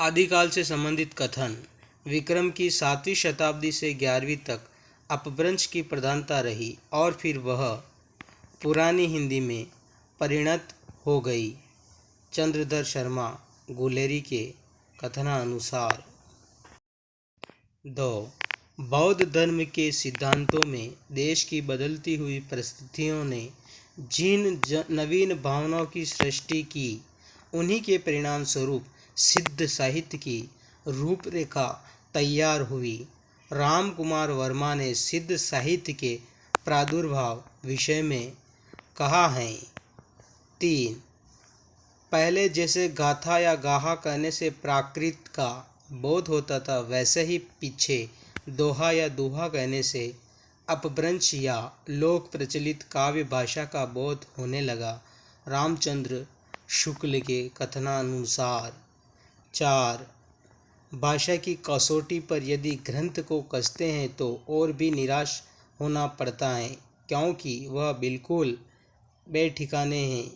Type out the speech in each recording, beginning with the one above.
आदिकाल से संबंधित कथन। विक्रम की 7वीं शताब्दी से 11वीं तक अपभ्रंश की प्रधानता रही और फिर वह पुरानी हिंदी में परिणत हो गई। चंद्रधर शर्मा गुलेरी के कथनानुसार 2. बौद्ध धर्म के सिद्धांतों में देश की बदलती हुई परिस्थितियों ने जिन नवीन भावनाओं की सृष्टि की, उन्हीं के परिणाम स्वरूप सिद्ध साहित्य की रूपरेखा तैयार हुई। राम कुमार वर्मा ने सिद्ध साहित्य के प्रादुर्भाव विषय में कहा है। 3. पहले जैसे गाथा या गाहा कहने से प्राकृत का बोध होता था, वैसे ही पीछे दोहा या दोहा कहने से अपभ्रंश या लोक प्रचलित काव्य भाषा का बोध होने लगा। रामचंद्र शुक्ल के कथनानुसार 4. भाषा की कसौटी पर यदि ग्रंथ को कसते हैं तो और भी निराश होना पड़ता है, क्योंकि वह बिल्कुल बेठिकाने हैं।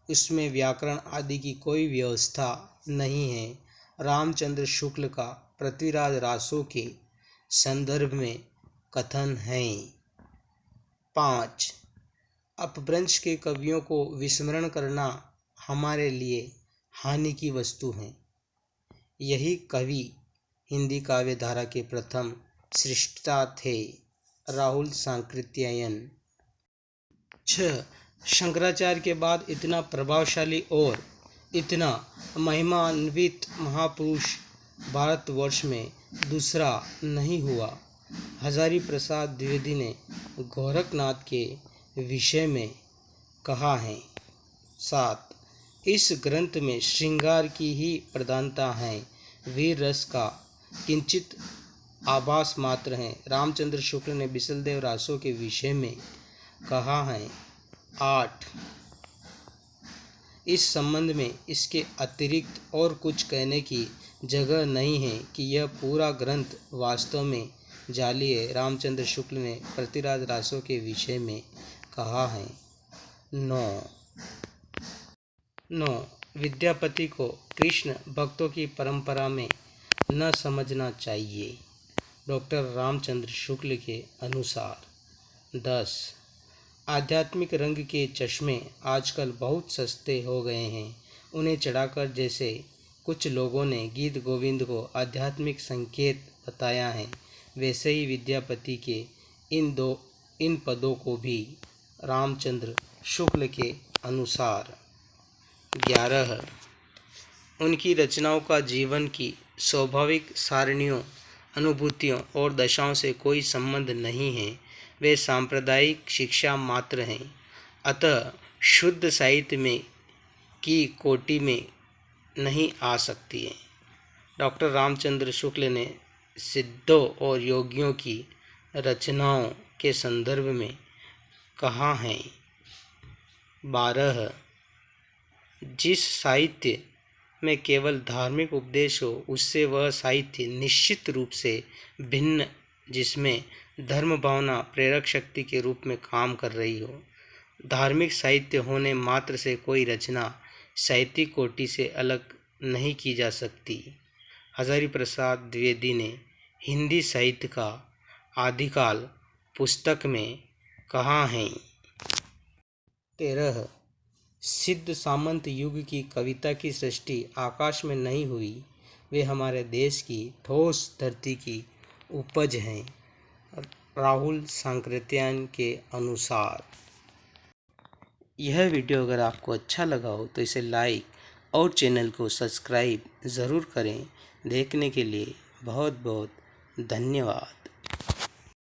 उसमें व्याकरण आदि की कोई व्यवस्था नहीं है। रामचंद्र शुक्ल का पृथ्वीराज रासो के संदर्भ में कथन है। 5. अपभ्रंश के कवियों को विस्मरण करना हमारे लिए हानि की वस्तु है। यही कवि हिंदी काव्य धारा के प्रथम सृष्टा थे। राहुल सांकृत्यायन। 6. शंकराचार्य के बाद इतना प्रभावशाली और इतना महिमान्वित महापुरुष भारतवर्ष में दूसरा नहीं हुआ। हजारी प्रसाद द्विवेदी ने गोरखनाथ के विषय में कहा है। 7. इस ग्रंथ में श्रृंगार की ही प्रधानता है, वीर रस का किंचित आभास मात्र है। रामचंद्र शुक्ल ने बिसलदेव रासो के विषय में कहा है। 8. इस संबंध में इसके अतिरिक्त और कुछ कहने की जगह नहीं है कि यह पूरा ग्रंथ वास्तव में जाली है। रामचंद्र शुक्ल ने पृथ्वीराज रासो के विषय में कहा है। 9. विद्यापति को कृष्ण भक्तों की परंपरा में न समझना चाहिए। डॉक्टर रामचंद्र शुक्ल के अनुसार। 10. आध्यात्मिक रंग के चश्मे आजकल बहुत सस्ते हो गए हैं। उन्हें चढ़ाकर जैसे कुछ लोगों ने गीत गोविंद को आध्यात्मिक संकेत बताया है, वैसे ही विद्यापति के इन पदों को भी रामचंद्र शुक्ल के अनुसार। 11. उनकी रचनाओं का जीवन की स्वाभाविक सारणियों, अनुभूतियों और दशाओं से कोई संबंध नहीं है। वे सांप्रदायिक शिक्षा मात्र हैं, अतः शुद्ध साहित्य में की कोटि में नहीं आ सकती है। डॉक्टर रामचंद्र शुक्ल ने सिद्धों और योगियों की रचनाओं के संदर्भ में कहा है। 12. जिस साहित्य में केवल धार्मिक उपदेश हो, उससे वह साहित्य निश्चित रूप से भिन्न, जिसमें धर्म भावना प्रेरक शक्ति के रूप में काम कर रही हो। धार्मिक साहित्य होने मात्र से कोई रचना साहित्यिक कोटि से अलग नहीं की जा सकती। हजारी प्रसाद द्विवेदी ने हिंदी साहित्य का आदिकाल पुस्तक में कहा है। 13. सिद्ध सामंत युग की कविता की सृष्टि आकाश में नहीं हुई, वे हमारे देश की ठोस धरती की उपज हैं। राहुल सांकृत्यायन के अनुसार। यह वीडियो अगर आपको अच्छा लगा हो तो इसे लाइक और चैनल को सब्सक्राइब ज़रूर करें। देखने के लिए बहुत बहुत धन्यवाद।